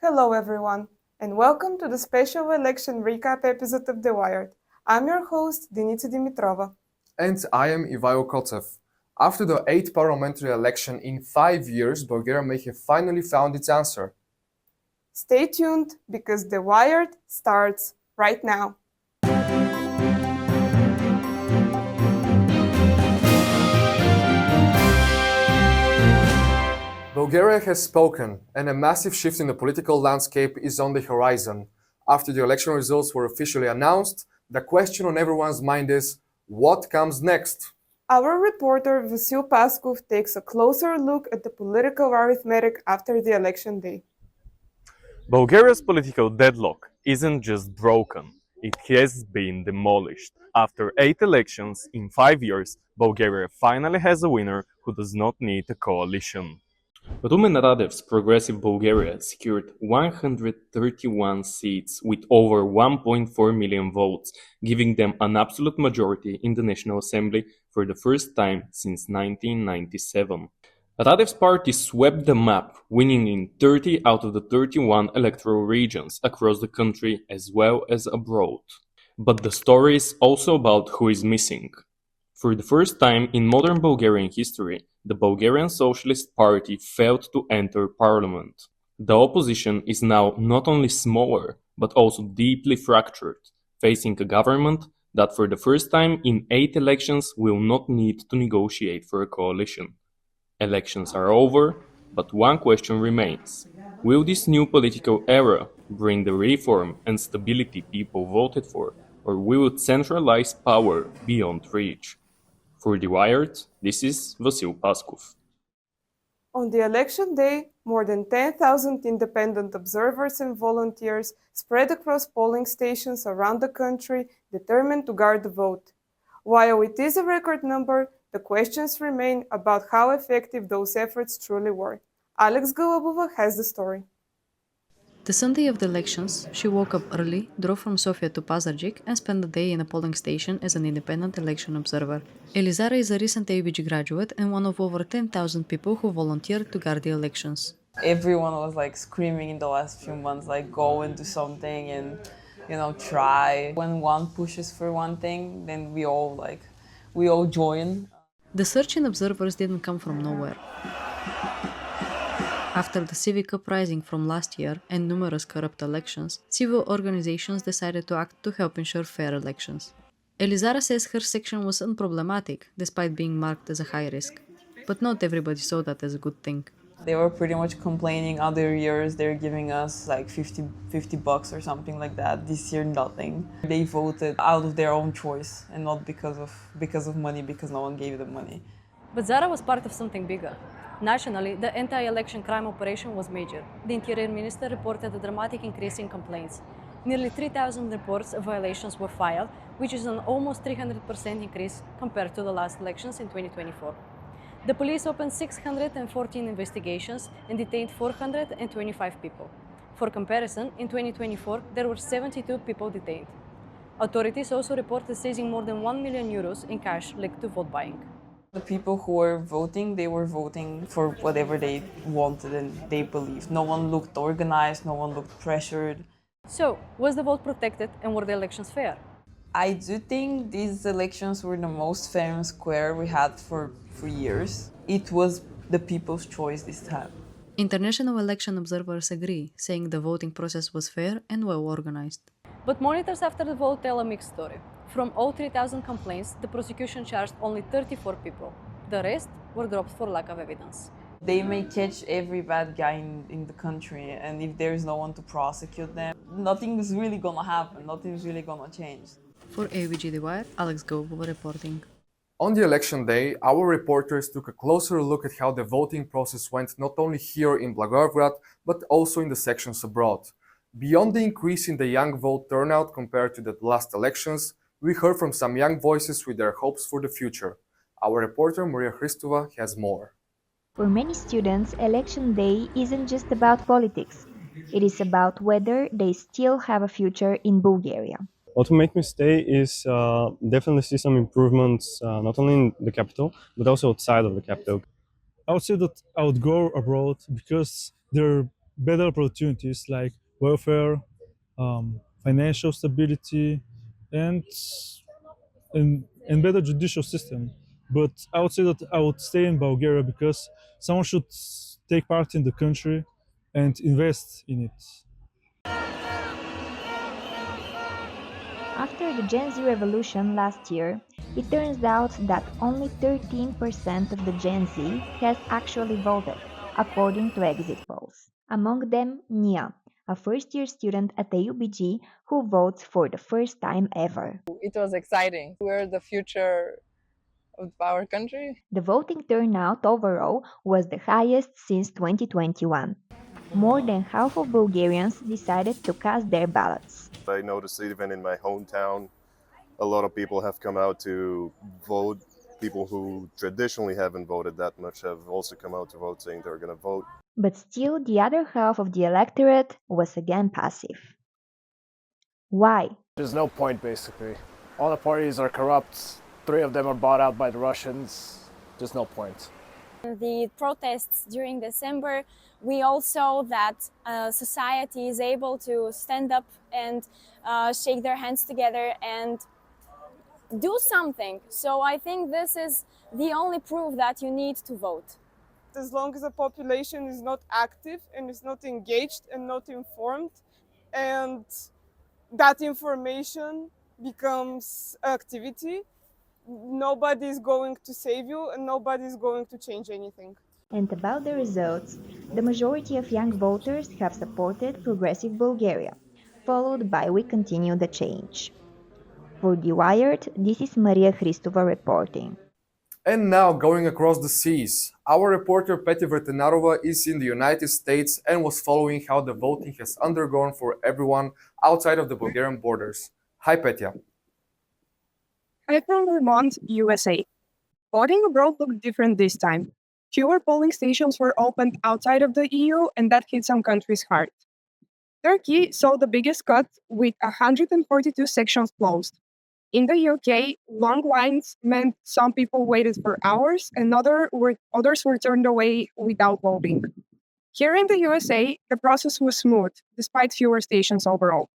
Hello, everyone, and welcome to the special election recap episode of DeWired. I'm your host, Denita Dimitrova. And I am Ivaylo Kotsev. After the 8th parliamentary election in 5 years, Bulgaria may have finally found its answer. Stay tuned because DeWired starts right now. Bulgaria has spoken, and a massive shift in the political landscape is on the horizon. After the election results were officially announced, the question on everyone's mind is, what comes next? Our reporter Vasil Paskov takes a closer look at the political arithmetic after the election day. Bulgaria's political deadlock isn't just broken, it has been demolished. After 8 elections in 5 years, Bulgaria finally has a winner who does not need a coalition. Rumen Radev's Progressive Bulgaria secured 131 seats with over 1.4 million votes, giving them an absolute majority in the National Assembly for the first time since 1997. Radev's party swept the map, winning in 30 out of the 31 electoral regions across the country as well as abroad. But the story is also about who is missing. For the first time in modern Bulgarian history, the Bulgarian Socialist Party failed to enter parliament. The opposition is now not only smaller, but also deeply fractured, facing a government that for the first time in 8 elections will not need to negotiate for a coalition. Elections are over, but one question remains. Will this new political era bring the reform and stability people voted for, or will it centralize power beyond reach? For DeWired, this is Vasil Paskov. On the election day, more than 10,000 independent observers and volunteers spread across polling stations around the country, determined to guard the vote. While it is a record number, the questions remain about how effective those efforts truly were. Alex Golubova has the story. The Sunday of the elections, she woke up early, drove from Sofia to Pazardzhik, and spent the day in a polling station as an independent election observer. Elizara is a recent AUBG graduate and one of over 10,000 people who volunteered to guard the elections. Everyone was screaming in the last few months, go and do something and, try. When one pushes for one thing, then we all join. The surge in observers didn't come from nowhere. After the civic uprising from last year and numerous corrupt elections, civil organizations decided to act to help ensure fair elections. Elizara says her section was unproblematic, despite being marked as a high risk. But not everybody saw that as a good thing. They were pretty much complaining other years they're giving us $50 or something like that. This year, nothing. They voted out of their own choice and not because of money, because no one gave them money. But Zara was part of something bigger. Nationally, the anti-election crime operation was major. The Interior Minister reported a dramatic increase in complaints. Nearly 3,000 reports of violations were filed, which is an almost 300% increase compared to the last elections in 2024. The police opened 614 investigations and detained 425 people. For comparison, in 2024, there were 72 people detained. Authorities also reported seizing more than €1 million in cash linked to vote buying. The people who were voting, they were voting for whatever they wanted and they believed. No one looked organized, no one looked pressured. So, was the vote protected and were the elections fair? I do think these elections were the most fair and square we had for years. It was the people's choice this time. International election observers agree, saying the voting process was fair and well organized. But monitors after the vote tell a mixed story. From all 3,000 complaints, the prosecution charged only 34 people. The rest were dropped for lack of evidence. They may catch every bad guy in the country, and if there is no one to prosecute them, nothing is really gonna happen, nothing is really gonna change. For AUBG DeWired, Alex Golubova reporting. On the election day, our reporters took a closer look at how the voting process went not only here in Blagoevgrad, but also in the sections abroad. Beyond the increase in the young vote turnout compared to the last elections, we heard from some young voices with their hopes for the future. Our reporter Maria Hristova has more. For many students, election day isn't just about politics. It is about whether they still have a future in Bulgaria. What will make me stay is definitely see some improvements, not only in the capital, but also outside of the capital. I would say that I would go abroad because there are better opportunities like welfare, financial stability, and and better judicial system. But I would say that I would stay in Bulgaria because someone should take part in the country and invest in it. After the Gen Z revolution last year, it turns out that only 13% of the Gen Z has actually voted, according to exit polls. Among them, Nia, a first-year student at the UBG who votes for the first time ever. It was exciting. We're the future of our country. The voting turnout overall was the highest since 2021. More than half of Bulgarians decided to cast their ballots. I noticed even in my hometown, a lot of people have come out to vote. People who traditionally haven't voted that much have also come out to vote, saying they're going to vote. But still, the other half of the electorate was again passive. Why? There's no point, basically. All the parties are corrupt. 3 of them are bought out by the Russians. There's no point. The protests during December, we all saw that society is able to stand up and shake their hands together and do something. So I think this is the only proof that you need to vote. As long as the population is not active and is not engaged and not informed, and that information becomes activity, nobody is going to save you and nobody is going to change anything. And about the results, the majority of young voters have supported Progressive Bulgaria, followed by We Continue the Change. For DeWired, this is Maria Christova reporting. And now, going across the seas, our reporter Petya Vertenarova is in the United States and was following how the voting has undergone for everyone outside of the Bulgarian borders. Hi, Petya. I'm from Vermont, USA. Voting abroad looked different this time. Fewer polling stations were opened outside of the EU, and that hit some countries hard. Turkey saw the biggest cut with 142 sections closed. In the UK, long lines meant some people waited for hours and others were turned away without voting. Here in the USA, the process was smooth, despite fewer stations overall.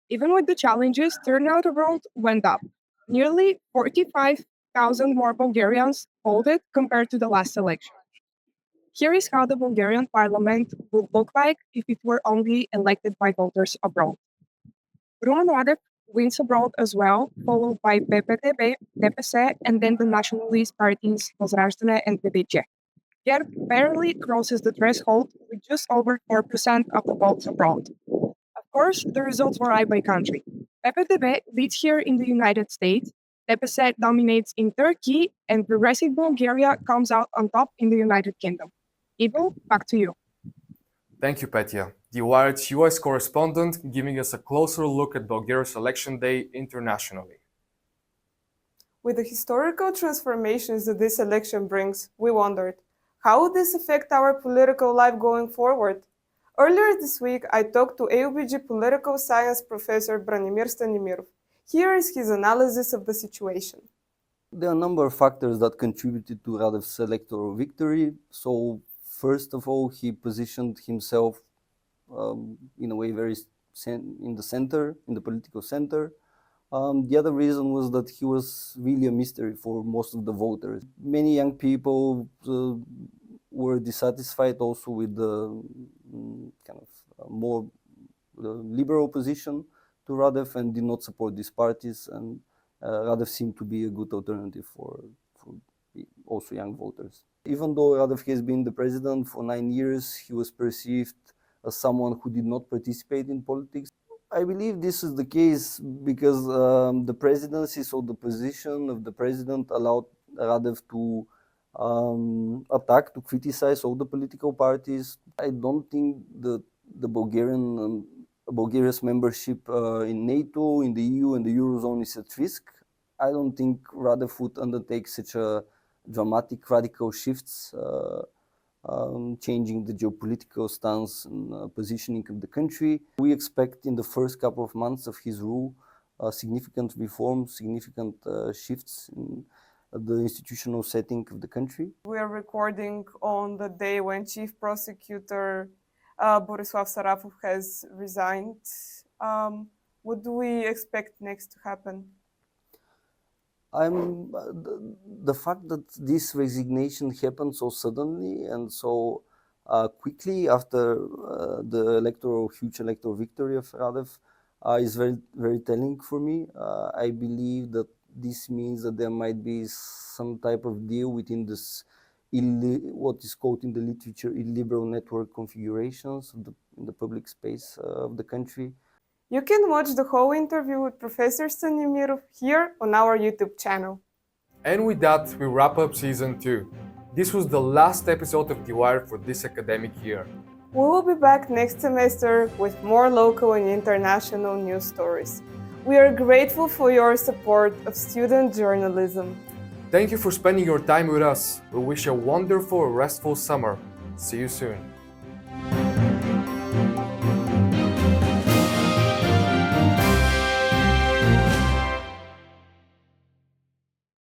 Even with the challenges, turnout abroad went up. Nearly 45,000 more Bulgarians voted compared to the last election. Here is how the Bulgarian parliament would look like if it were only elected by voters abroad. Rumen Radev wins abroad as well, followed by PPTB, DPS, and then the nationalist parties Возраждане and PDC. Gerb barely crosses the threshold with just over 4% of the votes abroad. Of course, the results vary by country. PPTB leads here in the United States, DPS dominates in Turkey, and Progressive Bulgaria comes out on top in the United Kingdom. Ivo, back to you. Thank you, Petya. DeWired's US correspondent giving us a closer look at Bulgaria's election day internationally. With the historical transformations that this election brings, we wondered, how would this affect our political life going forward? Earlier this week, I talked to AUBG political science professor Branimir Stanimirov. Here is his analysis of the situation. There are a number of factors that contributed to Radev's electoral victory. So, first of all, he positioned himself in a way very in the center, in the political center. The other reason was that he was really a mystery for most of the voters. Many young people were dissatisfied also with the kind of more liberal position to Radev and did not support these parties. And Radev seemed to be a good alternative for also young voters. Even though Radev has been the president for 9 years, he was perceived as someone who did not participate in politics. I believe this is the case because the presidency, so the position of the president allowed Radev to attack, to criticize all the political parties. I don't think that the Bulgaria's membership in NATO, in the EU and the Eurozone is at risk. I don't think Radev would undertake such a dramatic radical shifts, changing the geopolitical stance and positioning of the country. We expect in the first couple of months of his rule significant reforms, significant shifts in the institutional setting of the country. We are recording on the day when Chief Prosecutor Borislav Sarafov has resigned. What do we expect next to happen? The fact that this resignation happened so suddenly and so quickly after the huge electoral victory of Radev is very, very telling for me. I believe that this means that there might be some type of deal within this what is called in the literature illiberal network configurations in the public space of the country. You can watch the whole interview with Professor Stanimirov here on our YouTube channel. And with that, we wrap up Season 2. This was the last episode of DeWired for this academic year. We will be back next semester with more local and international news stories. We are grateful for your support of student journalism. Thank you for spending your time with us. We wish you a wonderful, restful summer. See you soon.